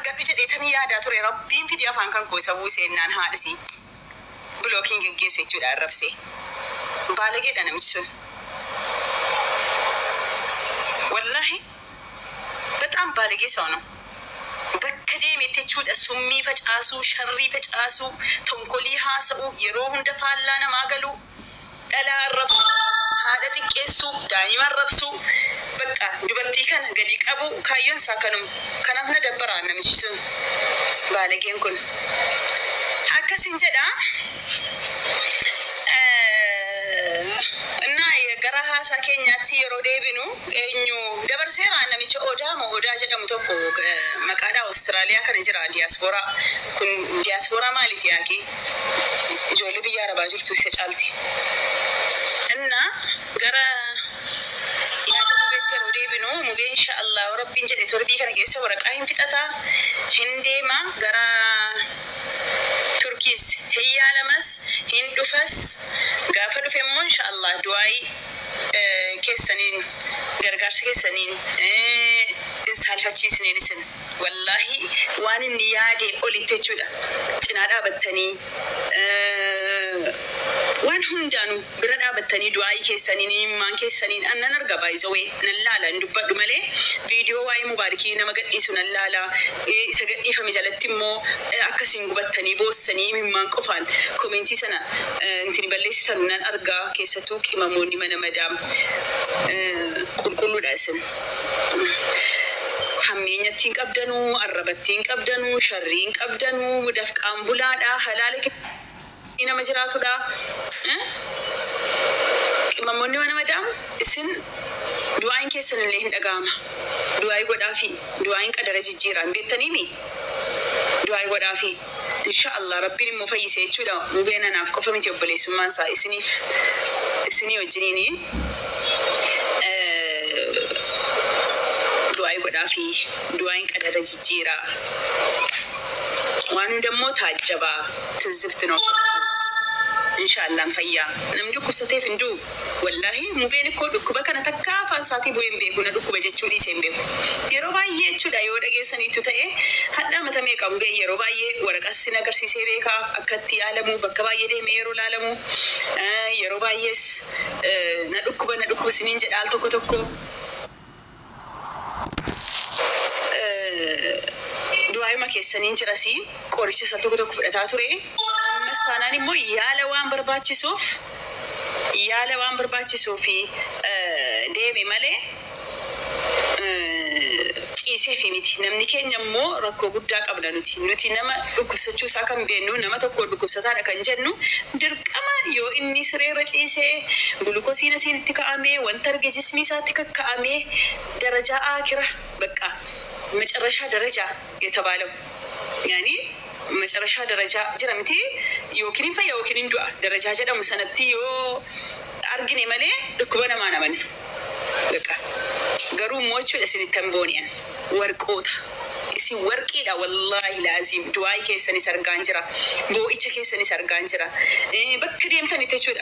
argadhu jedheetanii yaadaa ture rabbiin fidii afaan kan koo isa buuseenaan haadhisi blookiin geggeesse jechuudha arrabsee baalageedha namichi sun wallahi በጣም ባለጌ ሰው ነው በከዴም የተቹዳ ሱሚ ፈጫሱ ሸሪ ፈጫሱ ተንኮሊ ሀሰቡ የሮ ሁንደ ፋላና ማገሉ ደላ ረብሱ ሀደ ጥቄሱ ዳይማ ረብሱ በቃ ዱበርቲ ከነ ገዲ ቀቡ ካየን ሳከኑም ከናፍነ ደበራ ነምቺሱ ባለጌን ኩን አከሲን ጀዳ እና የገራ ሀሳ ኬኛቲ የሮ ዴቢኑ ኤኙ ደበርሴራ ነምቺ ኦዳሞ ኦዳ ጀደሙ ቶኮ መቃዳ አውስትራሊያ ከነጅራ ዲያስፖራ ኩን ዲያስፖራ ማለት ያቂ ጆሊ ቢያ ረባ ጅርቱ ይሰጫልቲ እና ገራ ሙቤ ኢንሻአላህ ረቢን ጀደ ቶርቢ ከነገሰ ወረቃይን ፍጠታ ህንዴማ ገራ ቱርኪስ ህያለመስ ሂንዱፈስ ጋፈዱ ፈሞ ኢንሻአላህ ዱአይ ከሰኒን ገርጋርስ ከሰኒን ሳልፈቺስ ነይስን ወላሂ ዋንን ያዴ ኦሊቴቹዳ ጭናዳ በተኒ waan hundaanu bira dhaabattanii du'aa keessanii immaan keessanii annan arga baay'isawee nallaala dubbadhu malee viidiyoo waa'ee mubaarikii nama gadhiisu nallaala isa gadhiifame jalatti immoo akkasiin gubattanii boossanii immaan qofaan komentii sana intini balleessitan nan argaa keessattuu qimamoonni mana madaam qulqulluudha isin hammeenyattiin qabdanuu arrabattiin qabdanuu sharriin qabdanuu dafqaan bulaadhaa halaala ina majiraatuudha qimamoonni mana madaam isin du'aayin keessan illee hin dhaga'ama du'aayi godhaafi du'aayin qadara jijjiiraan beektaniimi du'aayi godhaafi inshaallah rabbiin immoo fayyise jechuudha mubeen anaaf qofa miti obboleessummaan isaa isinii wajjiniini du'aayi godhaafi du'aayin qadara jijjiiraa waan hundammoo taajjabaa ትዝብት ነው ኢንሻአላህ ፈያ ነምዱ ኩሰቴፍ እንዱ ወላሂ ሙቤን እኮ ዱኩበ ከነ ተካ ፋንሳቲ ቦይም ቤኩ ነዱኩ በጀቹ ዲሴም ቤኩ የሮ ባዬ ቹዳ የወደገሰኒቱ ተኤ ሀዳ መተሜ ቀምቤ የሮ ባዬ ወረቀስ ነገር ሲሴቤካ አከቲ ያለሙ በከባዬ ደሜ የሮ ላለሙ የሮ ባዬስ ነዱኩ ሲኒን ጀዳል ቶኮ ቶኮ du'aayi makeessaniin jirasi qoricha saltu tokko fudhataa ture ammastaanaan immoo yaala waan barbaachisuuf deeme malee ciisee fi miti namni keenya immoo rakkoo guddaa qabna nuti nama dhukkubsachuu isaa kan beennu nama tokko dhukkubsataadha kan jennu dirqama yoo inni sireerra ciisee gulukoosiin asiinitti ka'amee wanta arge jismii isaatti kakka'amee darajaa aakira bakka መጨረሻ ደረጃ የተባለው ያኒ መጨረሻ ደረጃ ጅራምቲ ዮኪኒን ፈያ ዮኪኒን ዱአ ደረጃ ጀደሙ ሰነቲ ዮ አርግኔ መሌ ድኩበና ማናመን በቃ ገሩ ሞቹ ለሲኒ ተምቦኒያን ወርቆታ እሲ ወርቂዳ ወላሂ ላዚም ዱአይ ከሰኒ ሰርጋንጅራ ቦኢቸ ከሰኒ ሰርጋንጅራ በክዲምተን ተቹዳ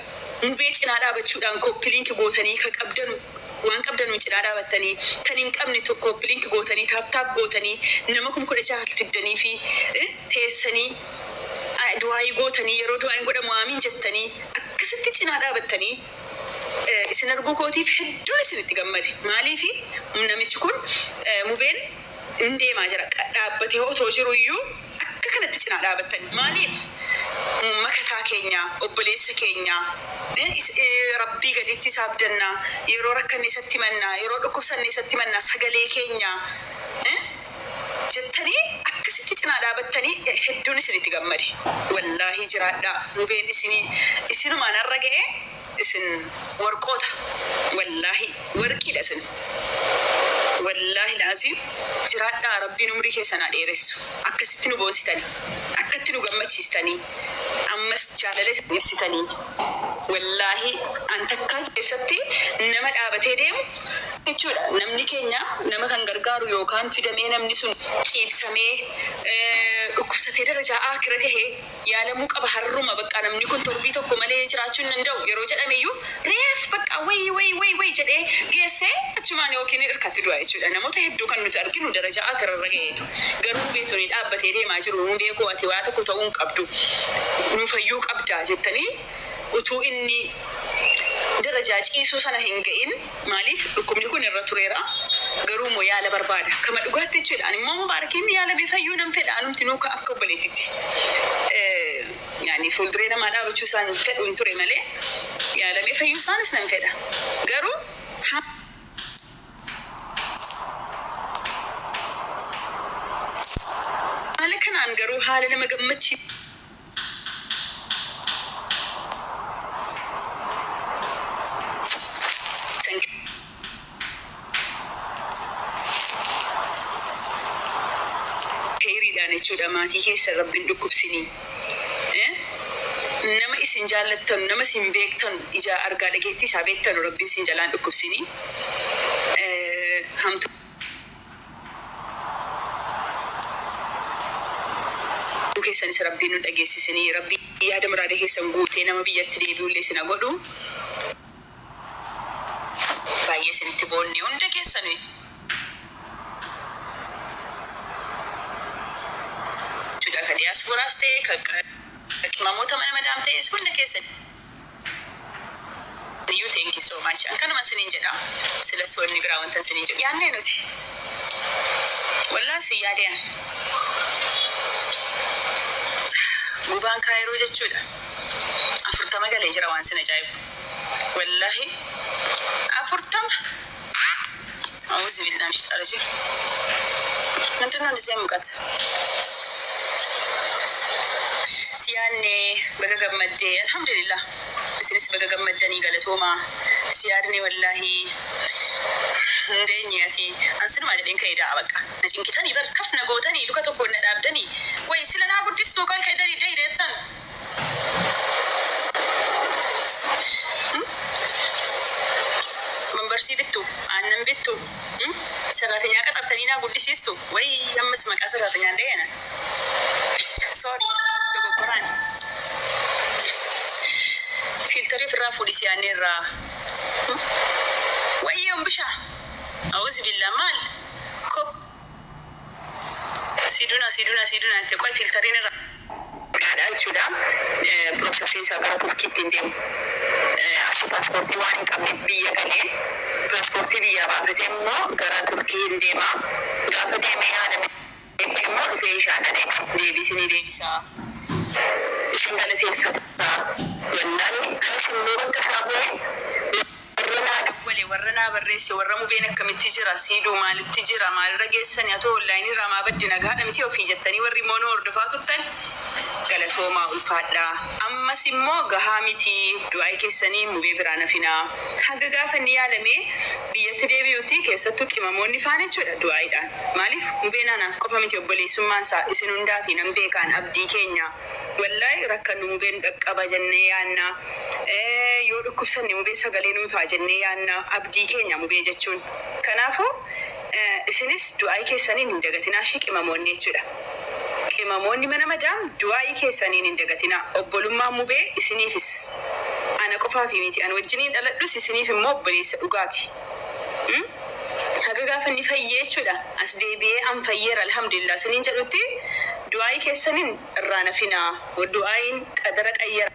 ሙቤጭናዳ በቹዳን ኮፕሊንክ ጎተኒ ከቀብደኑ waan qabdan micidhaadhaa battanii kan hin qabne tokko blink gootanii taap gootanii nama kun kudha jahat fiddanii fi teessanii du'aayi gootanii yeroo du'aayin godhamu aamiin jettanii akkasitti cinaadhaa battanii isin arguu kootiif hedduun isinitti gammade maaliifi namichi kun mubeen hin deemaa jira dhaabbatee otoo jiru iyyuu akka kanatti cinaadhaa battanii maaliif makataa keenya obboleessa keenya rabbii gaditti saabdanna yeroo rakkanne isatti manna yeroo dhukkubsanne isatti manna sagalee keenya jettanii akkasitti cinaa dhaabattanii hedduun isinitti gammade wallaahi jiraadha mubeen isinumaan har'a ga'e isin warqoota wallaahi warqiidha isin wallaahi laazim jiraadha rabbiin umrii keessanaa dheeressu akkasitti nu boonsitanii akkatti nu gammachiistanii ammas jaalala ibsitanii wallahi antakkaa keessatti nama dhaabatee deemu jechuudha namni keenya nama kan gargaaru yookaan fidamee namni sun ciibsamee dhukkubsatee darajaa akira gahee yaalamuu qaba harruma bakka namni kun torbii tokko malee jiraachuun hin danda'u yeroo jedhameyyuu reef bakka way jedhee geessee achumaan yookiin hirkatti du'a jechuudha. Namoota hedduu kan nuti arginu darajaa akira irra gaheetu garuu beetonni dhaabbatee deemaa jiru nu beekuu ati waa tokko ta'uu hin qabdu nu fayyuu qabdaa jettanii utuu inni darajaa ciisuu sana hin ga'in maaliif dhukkubni kun irra tureera. Garuu moo yaala barbaada kama dhugaatti jechuudha. Ani immoo mubaarakiin yaala bifayyuu nan fedha anumti nuuka akka obboleetitti. Yaani fuulduree namaa dhaabachuu isaan fedhu hin ture malee yaala bifayyuu isaanis nan fedha. Garuu haala kanaan garuu haala nama gammachiisu. Jechuudha maatii keessa rabbiin dhukkubsinii nama isin jaallattan nama isin beektan ija argaa dhageetti isaa beektan rabbiin isin jalaan dhukkubsinii hamtu keessanis rabbiin nu dhageessisinii rabbii yaada muraada keessan guutee nama biyyatti deebi'ullee isin godhu baay'ee isinitti boonne hunda keessan diasporas ta'e namoota mana madaam ta'es hunda keessan. Thank you so much. Akkanuma isiniin jedha. Silas wanni biraa wanta isiniin jedhu yaadnee nuti. Wallaahi si yaadeen. Gubaan Kaayiroo jechuudha. 40 galee jira waan sin ajaa'ibu. Wallaahi 40. Awuzi billahi mishtaara jiru. Nanti nuti zee mukata. Siyaanne baga gammaddee alhamdulillah isinis baga gammaddanii galatooma siyaadne wallahi hundeenyaati ansinuma jedheen ka'ee daa baqa na cinkitanii bar kaf na gootanii luka tokko na dhaabdanii way sila naa guddistuu kan ka'ee danii daydeettan mambarsii bittu aannan bittu saraatinyaa qaxartanii naa guddisiistu way ammas maqaa saraatinyaa dheena sorry Quran. Filteri firraa fuudhisi aanneerraa. Wayyee umbisha. Awuzi billah maal? Siduna itti qoy filteriin irraa. Kaadhaa jechuudha. Piroosesiin isaa gara Turkiitti hin deemu. Asii paaspoortii waan hin qabne biyya galee. Paaspoortii biyyaa baafate immoo gara Turkii hin deema. Gaafa deemee yaadame immoo dhufee ishaan deebisinii deebisaa. Isin galateeffataa wallahi kan isin wanta saabee warra naa barreesse warra mubeen akkamitti jira siiduu maalitti jira maalirra geessanii atoo onlaayinii irraa maa baddi nagaadha miti ofii jettanii warri immoo nu hordofaa turtan galatoomaa ulfaadhaa ammas immoo gahaa miti du'aa keessanii mubee biraa nafinaa hanga gaafa inni yaalamee biyyatti deebi'utti keessattuu qimamoonni faan jechuudha du'aaidhaan maaliif mubeen anaaf qofa miti obboleessummaan isaa isin hundaa fi nan beekaan abdii keenya wallahi rakkannu mubeen dhaqqaba jennee yaanna yoo dhukkubsanne mubee sagalee nuu ta'a jennee yaanna abdii keenya mubee jechuun kanaafuu isinis du'aa keessaniin hin dagatinaa qimamoonni jechuudha. Qimamoonni mana madaam du'aa keessaniin hin dagatinaa obbolummaa mubee isiniifis ana qofaa fi miti ana wajjiniin dhaladhus isiniif immoo obboleessa dhugaati. Haga gaafa inni fayyee jechuudha as deebi'ee an fayyeera alhamdulillah isiniin jedhutti du'aa keessaniin irraa nafinaa du'aayin qadara qayyara.